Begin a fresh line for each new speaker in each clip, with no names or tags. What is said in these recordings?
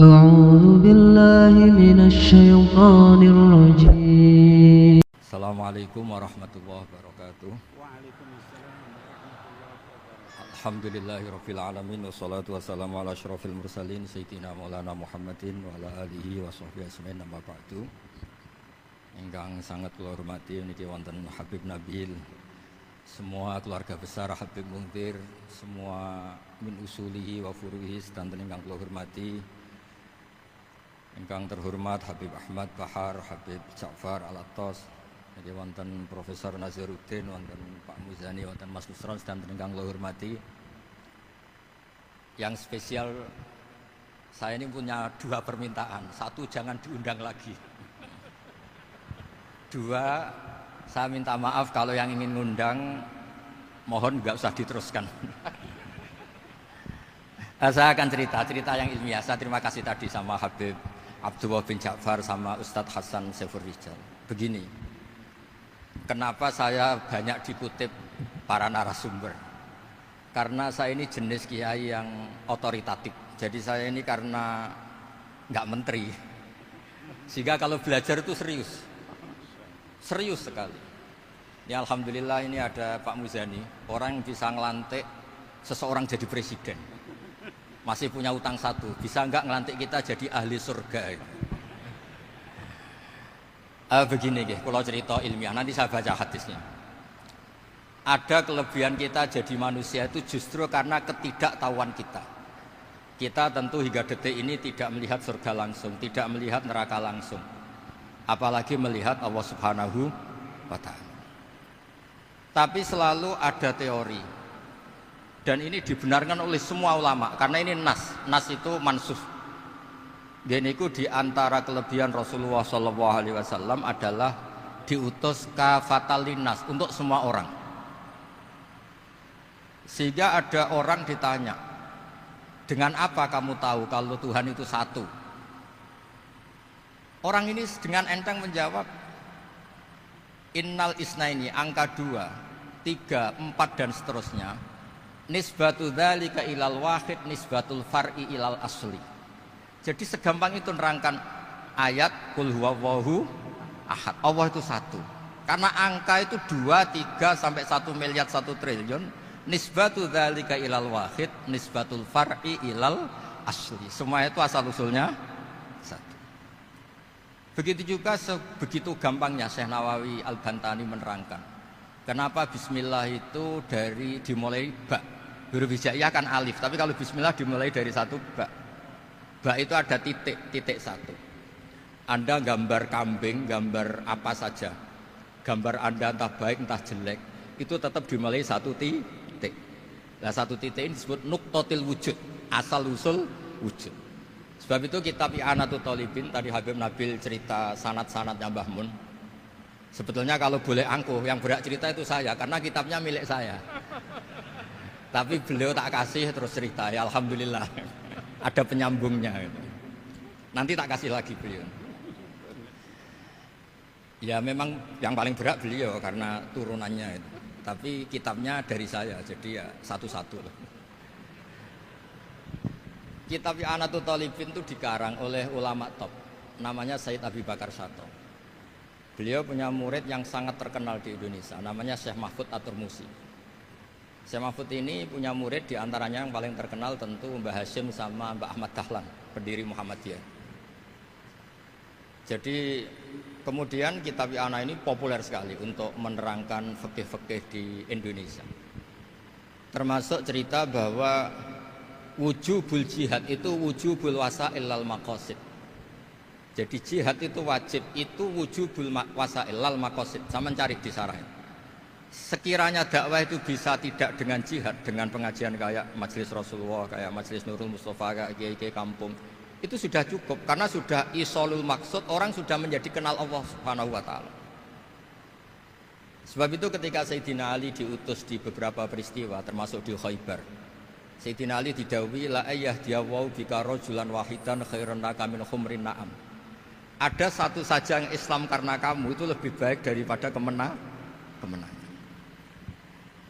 أعوذ بالله من الشيطان الرجيم.
Assalamualaikum warahmatullahi wabarakatuh. Alhamdulillahirabbil alamin wassalatu wassalamu ala asyrofil mursalin sayyidina maulana Muhammadin wa ala alihi wa sahbihi ajmain amma ba'du. Ingkang sangat kula hormati niki wonten Habib Nabil, semua keluarga besar Habib Muntir, semua min usulihi wa furuhi sedanten ingkang kula hormati. Ingkang terhormat Habib Ahmad Bahar, Habib Ja'far Al-Attas, jadi wonten Profesor Nazaruddin, wonten Pak Muzani, wonten Mas Nusron sedanten ingkang kula hormati. Yang spesial, saya ini punya dua permintaan. Satu, jangan diundang lagi. Dua, saya minta maaf kalau yang ingin ngundang, mohon nggak usah diteruskan. Saya akan cerita yang ilmiah. Saya terima kasih tadi sama Habib Abdullah bin Ja'far sama Ustadz Hasan Saifur Rijal. Begini, kenapa saya banyak dikutip para narasumber? Karena saya ini jenis kiai yang otoritatif. Jadi saya ini karena nggak menteri, sehingga kalau belajar itu serius sekali. Ya alhamdulillah ini ada Pak Muzani, orang yang bisa ngelantik seseorang jadi presiden. Masih punya utang satu, bisa nggak ngelantik kita jadi ahli surga? Begini kalau cerita ilmiah, nanti saya baca hadisnya. Ada kelebihan kita jadi manusia itu justru karena ketidaktahuan kita. Kita tentu hingga detik ini tidak melihat surga langsung, tidak melihat neraka langsung, apalagi melihat Allah Subhanahu wa Ta'ala. Tapi selalu ada teori, dan ini dibenarkan oleh semua ulama karena ini nas itu mansuh. Dan itu diantara kelebihan Rasulullah SAW adalah diutus kafatan linnas, untuk semua orang. Sehingga ada orang ditanya, dengan apa kamu tahu kalau Tuhan itu satu? Orang ini dengan enteng menjawab, innal isnaini, angka 2, 3, 4 dan seterusnya. Nisbatu dzalika ilal wahid nisbatul far'i ilal asli. Jadi segampang itu nerangkan ayat qul huwallahu ahad. Allah itu satu. Karena angka itu 2, 3 sampai 1 miliar 1 triliun. Nisbatu dzalika ilal wahid nisbatul far'i ilal asli. Semua itu asal usulnya satu. Begitu juga begitu gampangnya Syekh Nawawi Al-Bantani menerangkan. Kenapa bismillah itu dimulai ba. Huruf hijaiyah kan alif, tapi kalau bismillah dimulai dari satu ba. Ba itu ada titik satu. Anda gambar kambing, gambar apa saja, gambar Anda entah baik entah jelek, itu tetap dimulai satu titik. Nah satu titik ini disebut nuqtatil wujud, asal usul wujud. Sebab itu kitab I'anatul Thalibin, tadi Habib Nabil cerita sanad-sanadnya Mbah Mun. Sebetulnya kalau boleh angkuh, yang berhak cerita itu saya, karena kitabnya milik saya. Tapi beliau tak kasih terus cerita, ya alhamdulillah ada penyambungnya. Nanti tak kasih lagi beliau. Ya memang yang paling berat beliau karena turunannya itu. Tapi kitabnya dari saya, jadi ya satu-satu loh. Kitab I'anatul Thalibin itu dikarang oleh ulama top, namanya Sayyid Abi Bakar Sato. Beliau punya murid yang sangat terkenal di Indonesia, namanya Syekh Mahfud At-Turmusi. Syekh Mahfud ini punya murid, diantaranya yang paling terkenal tentu Mbah Hashim sama Mbah Ahmad Dahlan, pendiri Muhammadiyah. Jadi kemudian kitab I'anah ini populer sekali untuk menerangkan fikih-fikih di Indonesia. Termasuk cerita bahwa wujubul jihad itu wujubul wasail lal maqasid. Jadi jihad itu wajib, itu wujubul wasail lal maqasid. Sama cari di sarah. Sekiranya dakwah itu bisa tidak dengan jihad, dengan pengajian kayak Majelis Rasulullah, kayak Majelis Nurul Mustafa, kayak kiai-kiai kampung, itu sudah cukup karena sudah isolul maksud, orang sudah menjadi kenal Allah Subhanahu wa Ta'ala. Sebab itu ketika Sayyidina Ali diutus di beberapa peristiwa, termasuk di Khaybar, Sayyidina Ali didhawuhi la ayyahdiyawu bika rajulan wahidan khairan laka min khumrin na'am. Ada satu saja yang Islam karena kamu itu lebih baik daripada kemenangan.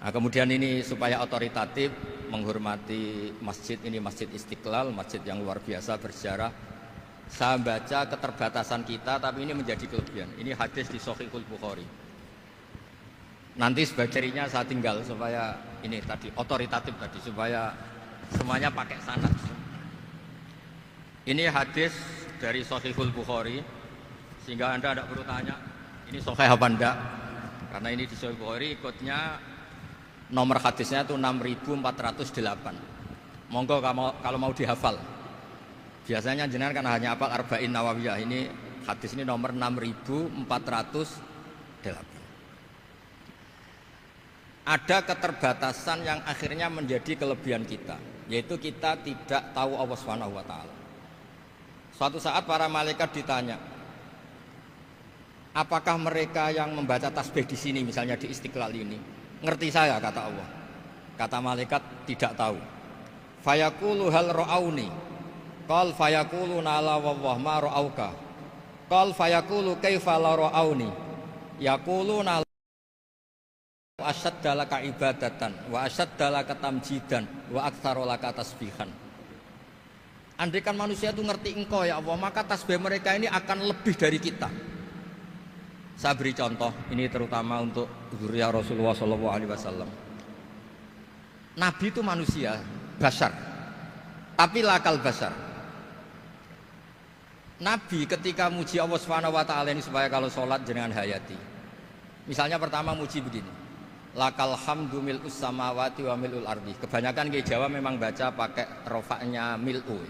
Nah, kemudian ini supaya otoritatif, menghormati masjid ini, Masjid Istiqlal, masjid yang luar biasa bersejarah. Saya baca keterbatasan kita, tapi ini menjadi kelebihan. Ini hadis di Shahihul Bukhari. Nanti sebagainya saya tinggal supaya ini tadi otoritatif tadi, supaya semuanya pakai sanad. Ini hadis dari Shahihul Bukhari, sehingga Anda tidak perlu tanya ini sahih apa enggak, karena ini di Shahihul Bukhari ikutnya nomor hadisnya itu 6408. Monggo kalau mau dihafal. Biasanya jenengan kan hanya hafal Arba'in Nawawiyah. Ini hadis ini nomor 6408. Ada keterbatasan yang akhirnya menjadi kelebihan kita, yaitu kita tidak tahu Allah Subhanahu wa taala. Suatu saat para malaikat ditanya, apakah mereka yang membaca tasbih di sini misalnya di Istiqlal ini ngerti saya, kata Allah. Kata malaikat, tidak tahu. Fayaqulu hal ra'auni. Qal fayaqulu la wallah ma ra'auka. Qal fayaqulu kaifa la ra'auni. Yaquluna asyadda laka ibadatan wa asyadda laka tamjidan wa aktsara laka tasbihan. Andaikan manusia itu ngerti engkau ya Allah, maka tasbih mereka ini akan lebih dari kita. Saya beri contoh, ini terutama untuk zuriat Rasulullah SAW. Nabi itu manusia, basar, tapi lakal basar. Nabi ketika muji Allah SWT ini supaya kalau sholat jangan hayati. Misalnya pertama muji begini, lakal hamdu mil'us samawati wa mil'ul ardi. Kebanyakan di Jawa memang baca pakai rofaknya mil'u,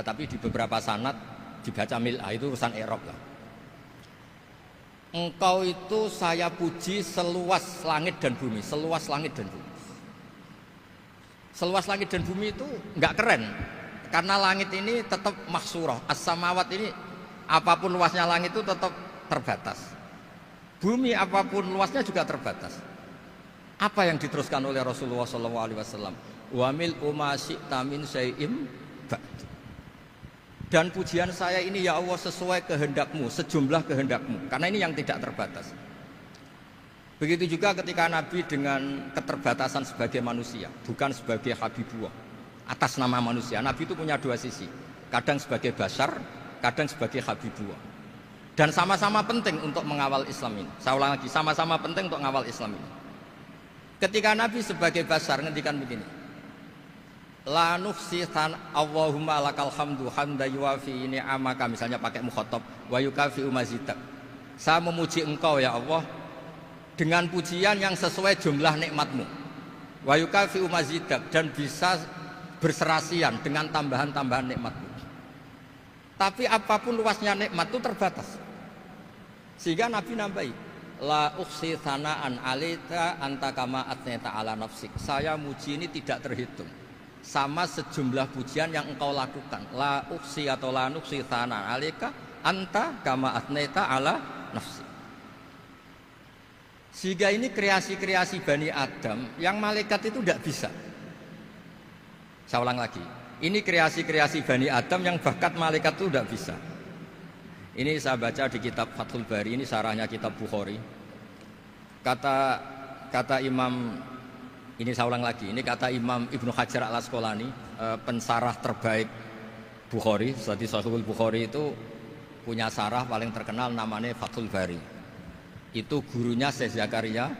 tapi di beberapa sanad dibaca mil'a, itu urusan i'rab lah. Engkau itu saya puji seluas langit dan bumi, seluas langit dan bumi. Seluas langit dan bumi itu enggak keren, karena langit ini tetap mahsurah, as-samawat ini apapun luasnya langit itu tetap terbatas. Bumi apapun luasnya juga terbatas. Apa yang diteruskan oleh Rasulullah SAW? Wa mil umasyi'ta min syai'im ba'd. Dan pujian saya ini ya Allah sesuai kehendakmu, sejumlah kehendakmu, karena ini yang tidak terbatas. Begitu juga ketika Nabi dengan keterbatasan sebagai manusia, bukan sebagai Habibullah, atas nama manusia. Nabi itu punya dua sisi, kadang sebagai basar, kadang sebagai Habibullah. Dan sama-sama penting untuk mengawal Islam ini. Saya ulang lagi, sama-sama penting untuk mengawal Islam ini. Ketika Nabi sebagai basar ngendikan begini, la nuhsitan Allahumma lakal hamdu hamda yuwafi ni'amaka, misalnya pakai mukhatab, wa yukafi umazidak. Saya memuji engkau ya Allah dengan pujian yang sesuai jumlah nikmatmu, wa yukafi umazidak, dan bisa berserasian dengan tambahan-tambahan nikmatmu. Tapi apapun luasnya nikmat itu terbatas, sehingga Nabi nambahi, la ukhsi thana'an alita anta kama atneta ala nafsik. Saya muji ini tidak terhitung, sama sejumlah pujian yang engkau lakukan. La uksi atau la nuksi thana alika anta kama atneta ala nafsi. Sehingga ini kreasi-kreasi Bani Adam yang malaikat itu tidak bisa. Saya ulang lagi, ini kreasi-kreasi Bani Adam yang bakat malaikat itu tidak bisa. Ini saya baca di kitab Fathul Bari, ini sarahnya kitab Bukhari. Kata Imam, ini saya ulang lagi, ini kata Imam Ibnu Hajar al-Asqalani, pensarah terbaik Bukhari. Jadi Sahihul Bukhari itu punya sarah paling terkenal namanya Fathul Bari. Itu gurunya Syekh Zakaria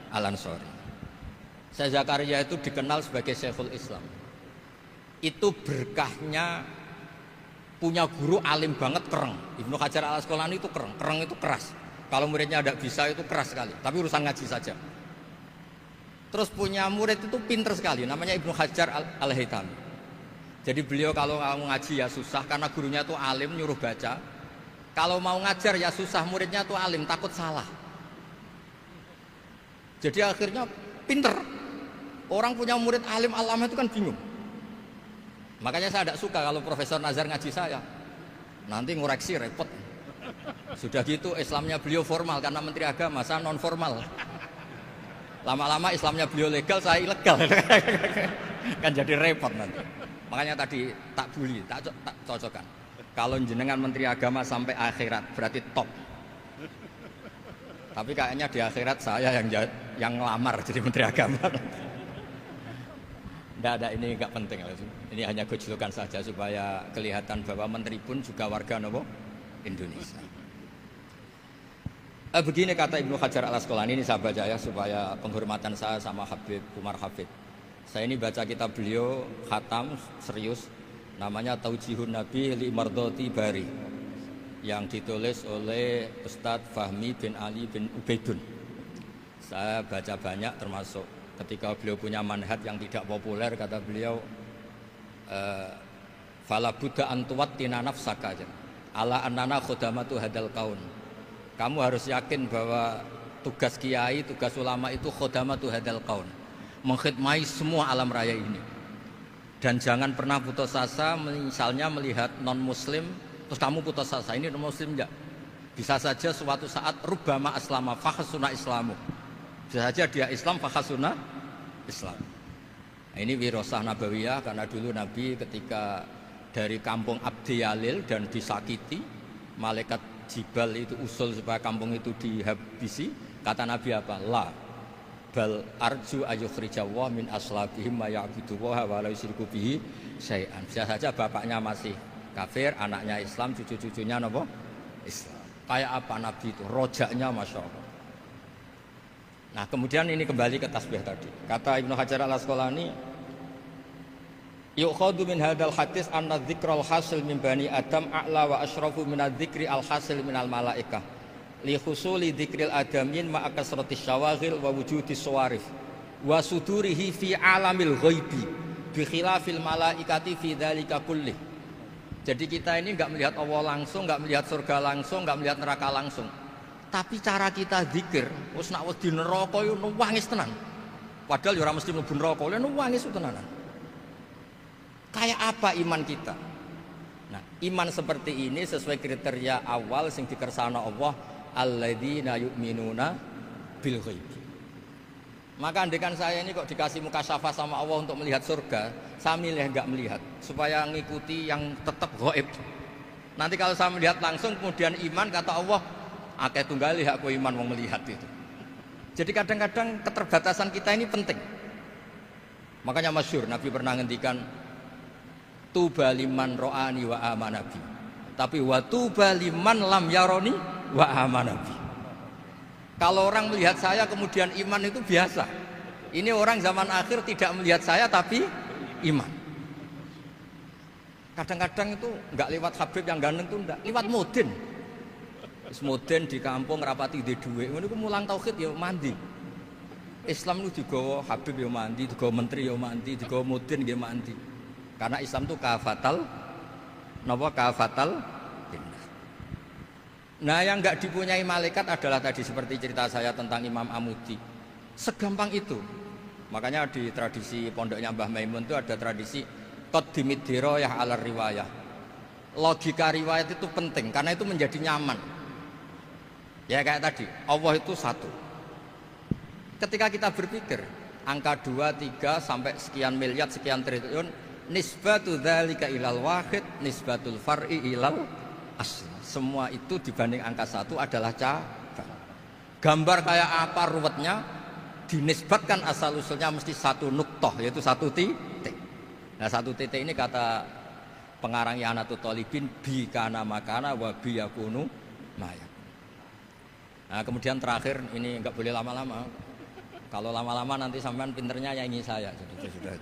Al-Ansari. Syekh Zakaria itu dikenal sebagai Syekhul Islam. Itu berkahnya punya guru alim banget, kereng. Ibnu Hajar al-Asqalani itu kereng itu keras. Kalau muridnya tidak bisa itu keras sekali, tapi urusan ngaji saja. Terus punya murid itu pinter sekali, namanya Ibnu Hajar al-Haytami. Jadi beliau kalau mau ngaji ya susah, karena gurunya itu alim, nyuruh baca. Kalau mau ngajar ya susah, muridnya itu alim, takut salah. Jadi akhirnya pinter. Orang punya murid alim alama itu kan bingung. Makanya saya tidak suka kalau Profesor Nazar ngaji saya, nanti ngoreksi repot. Sudah gitu Islamnya beliau formal karena Menteri Agama, saya non formal. Lama-lama Islamnya beliau legal, saya ilegal. Kan jadi repot nanti. Makanya tadi tak bully, tak cocokkan. Kalau jenengan Menteri Agama sampai akhirat berarti top. Tapi kayaknya di akhirat saya yang ngelamar jadi Menteri Agama. Tidak, ini enggak penting. Ini hanya gejolokan saja supaya kelihatan bahwa menteri pun juga warga nopo Indonesia. Begini kata Ibnu Hajar Al Asqalani, ini saya baca ya supaya penghormatan saya sama Habib Umar Hafid. Saya ini baca kitab beliau khatam serius, namanya Taujihun Nabi li Mardhati Bari, yang ditulis oleh Ustadz Fahmi bin Ali bin Ubaidun. Saya baca banyak, termasuk ketika beliau punya manhaj yang tidak populer, kata beliau fala budda antuwattina nafsaka ala annana khudamatu hadal kaun. Kamu harus yakin bahwa tugas kiai, tugas ulama itu khudamatu hadal kaun, mengkhidmati semua alam raya ini. Dan jangan pernah putus asa, misalnya melihat non muslim terus kamu putus asa, ini non muslim enggak. Bisa saja suatu saat rubbama aslama fakhasuna islamu, bisa saja dia Islam fakhasuna Islam. Nah, ini wirasah nabawiyah, karena dulu Nabi ketika dari kampung Abdi Yalil dan disakiti, malaikat Jibal itu usul supaya kampung itu dihabisi, kata Nabi apa? La bal arju ayukhrijawah min aslabihim ma ya'budu wa la yusyriku bihi syai'an. Bisa saja bapaknya masih kafir, anaknya Islam, cucu-cucunya napa? Islam. Kayak apa Nabi itu? Rojaknya Masya Allah. Nah kemudian ini kembali ke tasbih tadi. Kata Ibnu Hajar Al Asqalani, yukhadu min hadal hadis anna dzikral hasil min bani Adam a'la wa asyrafu min adzikri al hasil min al malaikah li husuli dzikril adamin ma akasratis syawaghil wa wujudis sawarif wa sudurihi fi alamil ghaibi bi khilafil malaikati fi dzalika kulli. Jadi kita ini enggak melihat Allah langsung, enggak melihat surga langsung, enggak melihat neraka langsung. Tapi cara kita zikir, wis nek wedi neraka yo nuwangis tenan. Padahal yo ora mesti mlebu neraka, lha nuwangis tenanan. Kayak apa iman kita? Nah, iman seperti ini sesuai kriteria awal sing dikersana Allah, alladzina yu'minuna bil ghaib. Maka andekan saya ini kok dikasih mukasyafah sama Allah untuk melihat surga, saya milih enggak melihat supaya ngikuti yang tetap ghaib. Nanti kalau saya melihat langsung kemudian iman, kata Allah, akeh tunggali aku iman mau melihat itu. Jadi kadang-kadang keterbatasan kita ini penting. Makanya masyhur Nabi pernah ngendikan tuba liman ro'ani wa amanabi, tapi wa tuba liman lam yaroni wa amanabi. Kalau orang melihat saya kemudian iman itu biasa. Ini orang zaman akhir tidak melihat saya tapi iman. Kadang-kadang itu enggak lewat Habib yang ganteng itu enggak, lewat mudin. Mudin di kampung rapati di duit, ngono ku mulang tauhid ya mandi. Islam itu digawa Habib ya mandi, digawa menteri ya mandi, digawa mudin ya mandi. Karena Islam itu kafatal, napa kafatal. Nah yang enggak dipunyai malaikat adalah tadi seperti cerita saya tentang Imam Amudi. Segampang itu. Makanya di tradisi pondoknya Mbah Maimun itu ada tradisi qaddimid dirayah ala riwayah. Logika riwayat itu penting karena itu menjadi nyaman. Ya kayak tadi, Allah itu satu. Ketika kita berpikir angka 2, 3 sampai sekian miliar, sekian triliun, nisbatu dzalika ilal wahid, nisbatul far'i ilal asli. Semua itu dibanding angka 1 adalah cabang. Gambar kayak apa ruwetnya, dinisbatkan asal usulnya mesti satu nuktoh, yaitu satu titik. Nah satu titik ini kata pengarang Ianatul Thalibin, bi kana makana wa bi yakunu maya. Nah kemudian terakhir ini enggak boleh lama-lama. Kalau lama-lama nanti sampean pinternya nyanyi saya. Sudah.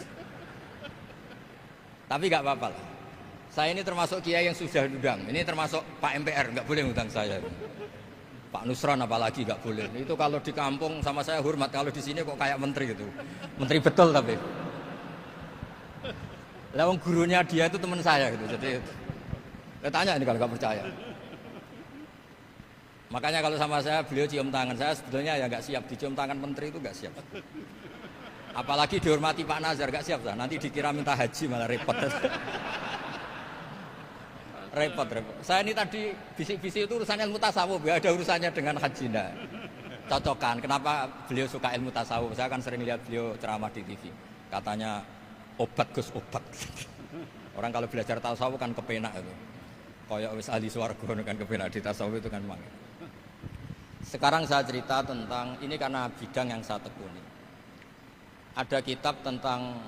Tapi enggak apa-apa lah. Saya ini termasuk kiai yang sudah diundang. Ini termasuk Pak MPR, enggak boleh ngundang saya. Pak Nusron apalagi enggak boleh. Itu kalau di kampung sama saya hormat, kalau di sini kok kayak menteri gitu. Menteri betul tapi. Lah wong gurunya dia itu teman saya gitu. Jadi tanya ini kalau enggak percaya. Makanya kalau sama saya beliau cium tangan, saya sebetulnya ya nggak siap dicium tangan menteri itu nggak siap. Apalagi dihormati Pak Nazar nggak siap lah. Nanti dikira minta haji malah repot. repot. Saya ini tadi bisik-bisik itu urusan ilmu tasawuf, ya ada urusannya dengan haji ndak. Cocokan. Kenapa beliau suka ilmu tasawuf? Saya kan sering lihat beliau ceramah di TV. Katanya obat Gus obat. Orang kalau belajar tasawuf kan kepenak itu. Kayak wis ahli swarga kan kepenak di tasawuf itu kan memang. Sekarang saya cerita tentang ini karena bidang yang saya tekuni. Ada kitab tentang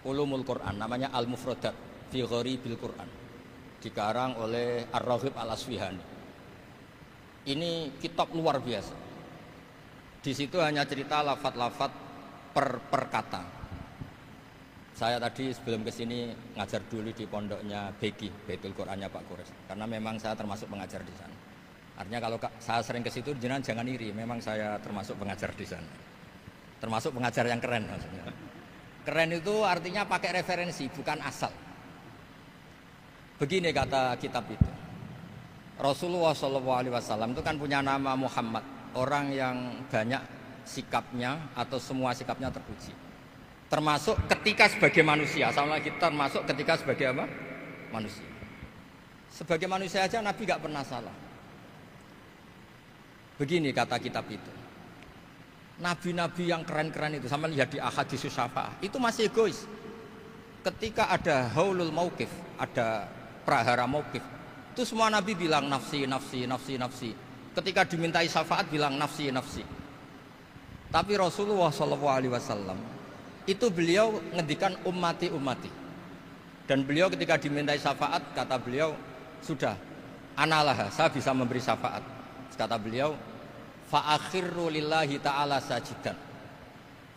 Ulumul Quran, namanya Al-Mufradat fi Gharibil Quran, dikarang oleh Ar-Raghib Al-Asfihani. Ini kitab luar biasa. Di situ hanya cerita lafat-lafat per kata. Saya tadi sebelum kesini ngajar dulu di pondoknya Beki, Baitul Qurannya Pak Kures, karena memang saya termasuk pengajar di sana. Artinya kalau saya sering ke situ, jangan iri, memang saya termasuk pengajar di sana. Termasuk pengajar yang keren maksudnya. Keren itu artinya pakai referensi, bukan asal. Begini kata kitab itu. Rasulullah SAW itu kan punya nama Muhammad, orang yang banyak sikapnya atau semua sikapnya terpuji. Termasuk ketika sebagai manusia, sama lagi termasuk ketika sebagai apa? Manusia. Sebagai manusia aja Nabi gak pernah salah. Begini kata kitab itu. Nabi-nabi yang keren-keren itu, sama lihat di Ahaditsus Syafa'ah, itu masih egois. Ketika ada haulul mauqif, ada prahara mauqif, itu semua Nabi bilang nafsi, nafsi, nafsi, nafsi. Ketika dimintai syafaat bilang nafsi, nafsi. Tapi Rasulullah SAW itu beliau ngendikan ummati, ummati. Dan beliau ketika dimintai syafaat, kata beliau, sudah, analah, saya bisa memberi syafaat. Kata beliau, fa'akhirru lillahi ta'ala sajidan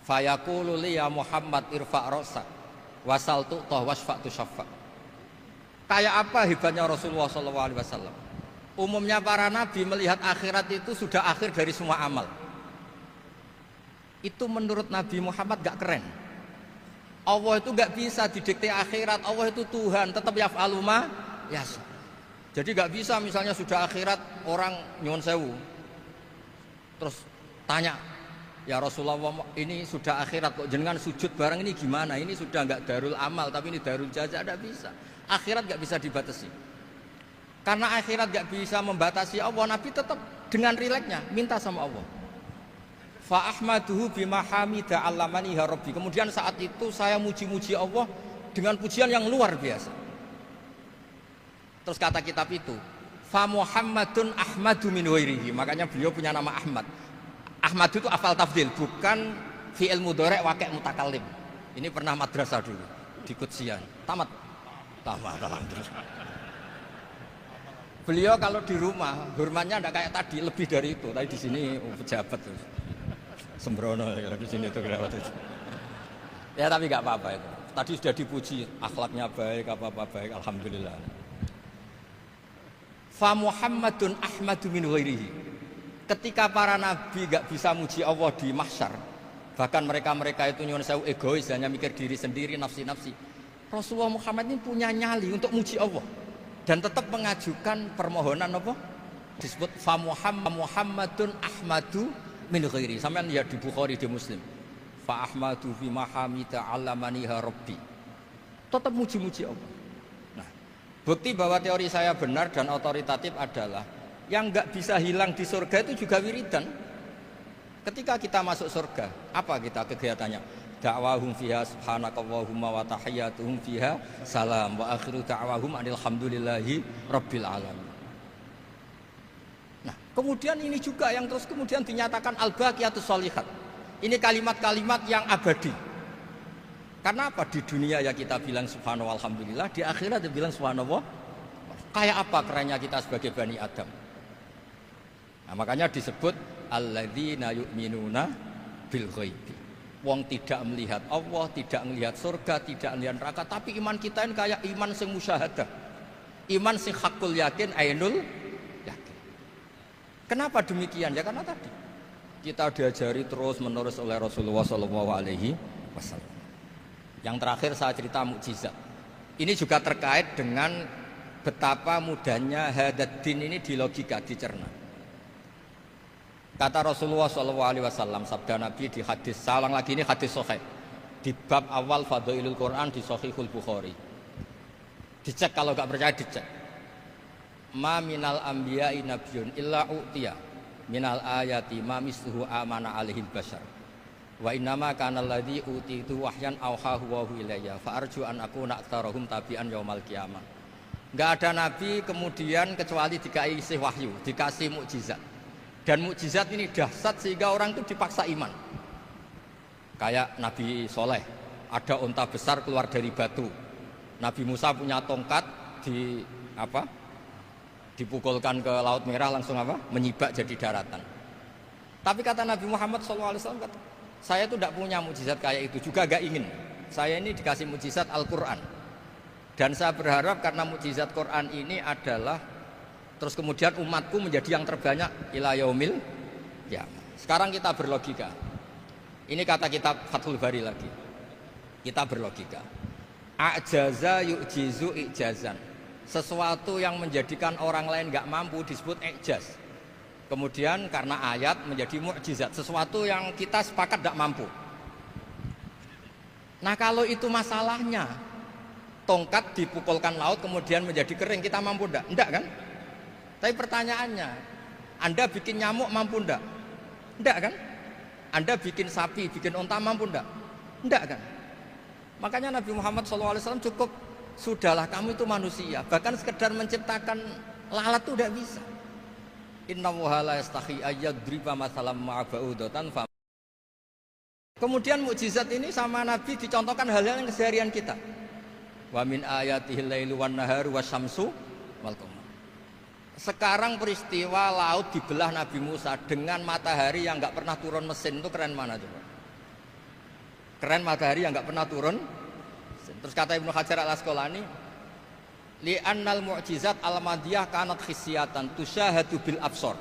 fayaqulu li ya Muhammad irfa' ra'sak wasal tu'tah wasfa'tu syafa'. Kayak apa hebatnya Rasulullah SAW? Umumnya para nabi melihat akhirat itu sudah akhir dari semua amal. Itu menurut Nabi Muhammad gak keren. Allah itu gak bisa didikte akhirat. Allah itu Tuhan, tetap yaf'alu ma yasha. Jadi gak bisa misalnya sudah akhirat orang nyuwun sewu, terus tanya, ya Rasulullah ini sudah akhirat kok jenengan sujud bareng ini gimana? Ini sudah nggak darul amal tapi ini darul jaza. Tidak bisa. Akhirat nggak bisa dibatasi. Karena akhirat nggak bisa membatasi Allah, Nabi tetap dengan rileksnya minta sama Allah. Fa ahmaduhu bima hamida 'allamani ya Rabbi. Kemudian saat itu saya muji-muji Allah dengan pujian yang luar biasa. Terus kata kitab itu, fa Muhammadun Ahmadu min ghairihi. Makanya beliau punya nama Ahmad. Ahmad itu afal tafdil, bukan fi'il mudhari' waqi' mutakallim. Ini pernah madrasah dulu di Kutsian. Tamat. Alhamdulillah. Beliau kalau di rumah hormatnya tidak kayak tadi, lebih dari itu. Tadi di sini pejabat tuh. Sembrono ya di sini itu kenapa tuh. Ya tapi nggak apa-apa itu. Tadi sudah dipuji, akhlaknya baik, apa-apa baik, alhamdulillah. Fa Muhammadun Ahmadu min ghairihi. Ketika para nabi gak bisa muji Allah di mahsyar, bahkan mereka itu nyuwun sewu egois, hanya mikir diri sendiri, nafsi-nafsi. Rasulullah Muhammad ini punya nyali untuk muji Allah dan tetap mengajukan permohonan apa? Disebut fa Muhammadun Ahmadu min ghairihi. Sampeyan lihat di Bukhari, di Muslim. Fa Ahmadu fi mahamida 'allamani Rabbi. Tetap muji-muji Allah. Bukti bahwa teori saya benar dan otoritatif adalah yang nggak bisa hilang di surga itu juga wiridan. Ketika kita masuk surga, apa kita kegiatannya? Da'wahum fiha subhanakallahumma wa tahiyyatuhum fiha salam wa akhiru da'wahum alhamdulillahi rabbil alamin. Nah, kemudian ini juga yang terus kemudian dinyatakan al-baqiyatus sholihat. Ini kalimat-kalimat yang abadi. Karena apa? Di dunia ya kita bilang subhanallah alhamdulillah, di akhirat dia bilang subhanallah. Kayak apa kerennya kita sebagai Bani Adam? Nah, makanya disebut alladzina yu'minuna bil ghaibi. Wong tidak melihat Allah, tidak melihat surga, tidak melihat neraka, tapi iman kita ini kayak iman sing musyahadah. Iman sing hakul yakin, ainul yakin. Kenapa demikian? Ya karena tadi kita diajari terus menerus oleh Rasulullah SAW. Yang terakhir saya cerita mukjizat. Ini juga terkait dengan betapa mudahnya hadaddin ini di logika, dicerna. Kata Rasulullah SAW, sabda Nabi di hadis, salang lagi ini hadis sahih, di bab awal Fadailul Quran di Sahihul Bukhari. Dicek, kalau gak percaya dicek. Ma minal anbiya'i nabiyyun illa u'tiya minal ayati ma misluhu amana alihil bashar. Wa innama kana alladzi utitu wahyan auhahu wa ilayya fa arju an akuna aktsarahum tabi'an yaumal qiyamah. Enggak ada nabi kemudian kecuali dikasih wahyu, dikasih mukjizat. Dan mukjizat ini dahsyat sehingga orang itu dipaksa iman. Kayak Nabi Soleh ada unta besar keluar dari batu. Nabi Musa punya tongkat dipukulkan ke Laut Merah langsung menyibak jadi daratan. Tapi kata Nabi Muhammad SAW, saya itu tidak punya mukjizat kayak itu, juga gak ingin. Saya ini dikasih mukjizat Al-Quran. Dan saya berharap karena mukjizat Quran ini adalah terus kemudian umatku menjadi yang terbanyak ila yaumil ya. Sekarang kita berlogika. Ini kata kitab Fathul Bari lagi. Kita berlogika. A'jaza yu'jizu i'jazan. Sesuatu yang menjadikan orang lain gak mampu disebut i'jaz. Kemudian karena ayat menjadi mukjizat, sesuatu yang kita sepakat gak mampu. Nah kalau itu masalahnya, tongkat dipukulkan laut kemudian menjadi kering, kita mampu enggak? Enggak kan? Tapi pertanyaannya, Anda bikin nyamuk mampu enggak? Enggak kan? Anda bikin sapi, bikin unta mampu enggak? Enggak kan? Makanya Nabi Muhammad SAW cukup, sudahlah kamu itu manusia, bahkan sekedar menciptakan lalat itu enggak bisa. Inna Allaha la yastahi ayyadriba mathalam ma'aba'udatan. Kemudian mukjizat ini sama Nabi dicontohkan hal-hal yang keseharian kita. Wa min ayatihil lailu wan naharu wasyamsu wal qamar. Sekarang peristiwa laut dibelah Nabi Musa dengan matahari yang enggak pernah turun mesin, itu keren mana coba? Keren matahari yang enggak pernah turun mesin. Terus kata Ibnu Hajar Al-Asqalani, li'annal mu'jizat al-madiyah kanat khisyatan tusyahadu bil absor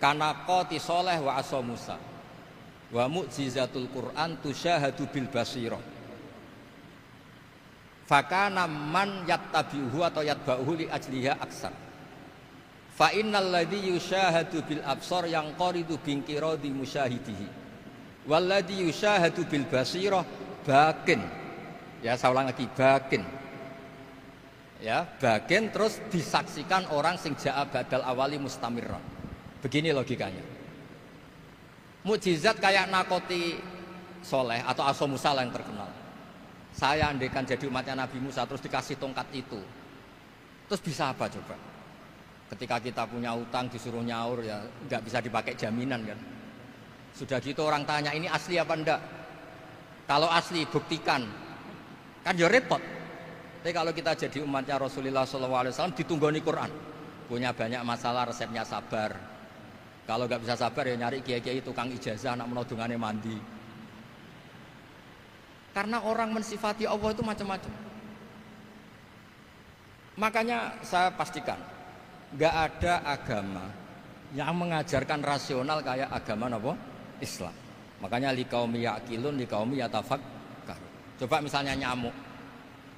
kana qati soleh wa asa Musa wa mu'jizatul Qur'an tusyahadu bil basirah fakana man yattabi'uhu atau yatba'uhu li ajliha aksar fa innal ladzi yusyahadu bil absor yang qaridu bingkiradi musyahidihi wal ladzi yusyahadu bil basirah bakin. Ya saya ulang lagi, bakin. Ya, bagian terus disaksikan orang sing ja'a badal awali mustamirran. Begini logikanya. Mukjizat kayak nakoti soleh atau aso Musa yang terkenal. Saya andaikan jadi umatnya Nabi Musa terus dikasih tongkat itu, terus bisa apa coba? Ketika kita punya utang disuruh nyaur ya nggak bisa dipakai jaminan kan. Sudah gitu orang tanya ini asli apa enggak? Kalau asli buktikan, kan ya repot. Tapi kalau kita jadi umatnya Rasulullah SAW ditunggoni Quran, punya banyak masalah resepnya sabar. Kalau nggak bisa sabar ya nyari kiai-kiai tukang ijazah nak menodungannya mandi. Karena orang mensifati Allah itu macam-macam. Makanya saya pastikan nggak ada agama yang mengajarkan rasional kayak agama apa? Islam. Makanya liqaumi yaqilun liqaumi yatafakkar. Coba misalnya nyamuk.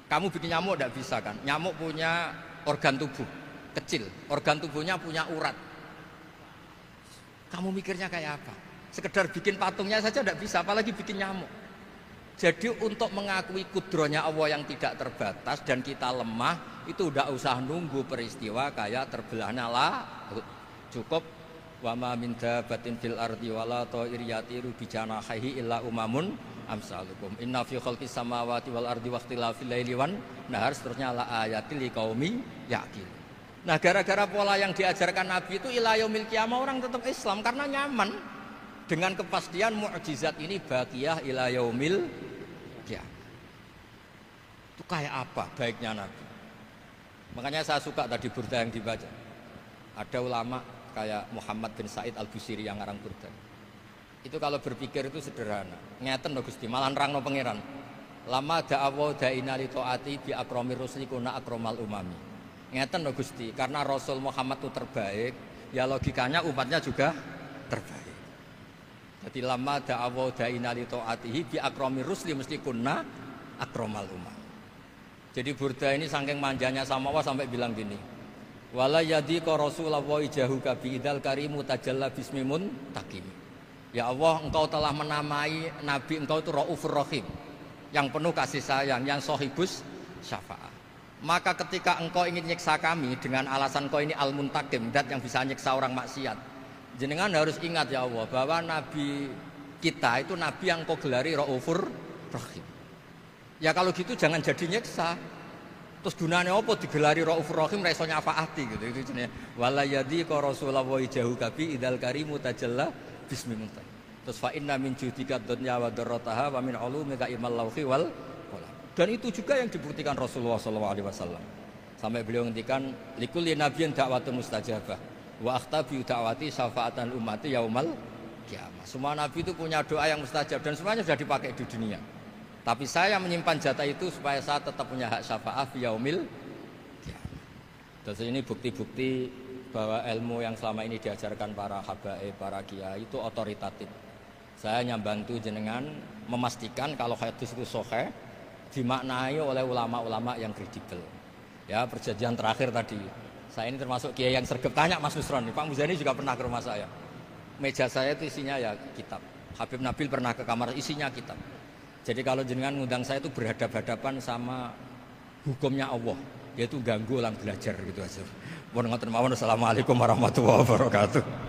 Kamu bikin nyamuk tidak bisa kan? Nyamuk punya organ tubuh kecil, organ tubuhnya punya urat. Kamu mikirnya kayak apa? Sekedar bikin patungnya saja tidak bisa, apalagi bikin nyamuk. Jadi untuk mengakui kudrohnya Allah yang tidak terbatas dan kita lemah, itu tidak usah nunggu peristiwa kayak terbelahnya laut. Cukup wa ma min dabatin fil ardi wala ta'ir yatiru bi janahihi illa umamun amsalukum inna fi khalqis samawati wal ardi waqtilafil laili wan nahar, seterusnya la ayatil liqaumi yaqil. Nah, gara-gara pola yang diajarkan Nabi itu ila yaumil qiyamah orang tetap Islam karena nyaman dengan kepastian mukjizat ini baqiyah ila yaumil qiyamah. Itu kayak apa baiknya Nabi? Makanya saya suka tadi burda yang dibaca. Ada ulama kayak Muhammad bin Said Al-Busiri yang ngarang burda. Itu kalau berpikir itu sederhana. Ngeten lho Gusti, malah nerangno pangeran. Lama da'awa da'ina li ta'ati bi akramir rusli kuna akramal umami. Ngeten lho Gusti, karena Rasul Muhammad itu terbaik, ya logikanya umatnya juga terbaik. Jadi lama da'awa da'ina li ta'atihi bi akramir rusli mesti kuna akramal umami. Jadi burda ini saking manjanya sama Allah sampai bilang gini. Wala yadhiqa Rasulullah jahuka bi idal karimu tajalla bismimun takim. Ya Allah, engkau telah menamai Nabi engkau itu Raufur Rahim, yang penuh kasih sayang, yang sohibus syafa'ah. Maka ketika engkau ingin nyiksa kami dengan alasan engkau ini al-muntakim, dat yang bisa nyiksa orang maksiat, jenengan harus ingat ya Allah bahwa Nabi kita itu Nabi yang engkau gelari Raufur Rahim. Ya kalau gitu jangan jadi nyiksa. Terus gunanya apa digelari Raufur Rahim ra iso nyafaati gitu. Itu jenenge wala yadhiqa Rasulullah jahuka bi idal karimu tajalla bismillah. Terus fa inna min judika dunya wa darrataha wa min ulumika ilmal lauhi wal qalam. Dan itu juga yang dibuktikan Rasulullah SAW. Sampai beliau ngendikan likulli nabiyyin da'watun mustajabah wa akhtabi da'wati syafa'atan ummati yaumal qiyamah. Semua nabi itu punya doa yang mustajab dan semuanya sudah dipakai di dunia. Tapi saya menyimpan jatah itu supaya saya tetap punya hak syafaat fi yaumil qiyamah. Terus ini bukti-bukti bahwa ilmu yang selama ini diajarkan para habaib, para kiai itu otoritatif. Saya hanya bantu jenengan memastikan kalau hadis itu sahih dimaknai oleh ulama-ulama yang kredibel. Ya, perjanjian terakhir tadi. Saya ini termasuk kiai yang sregep, tanya Mas Nusron, Pak Muzani juga pernah ke rumah saya. Meja saya itu isinya ya kitab. Habib Nabil pernah ke kamar, isinya kitab. Jadi kalau jenengan ngundang saya itu berhadap-hadapan sama hukumnya Allah, yaitu ganggu orang belajar gitu aja. Mohon ngoten mawon. Assalamualaikum warahmatullahi wabarakatuh.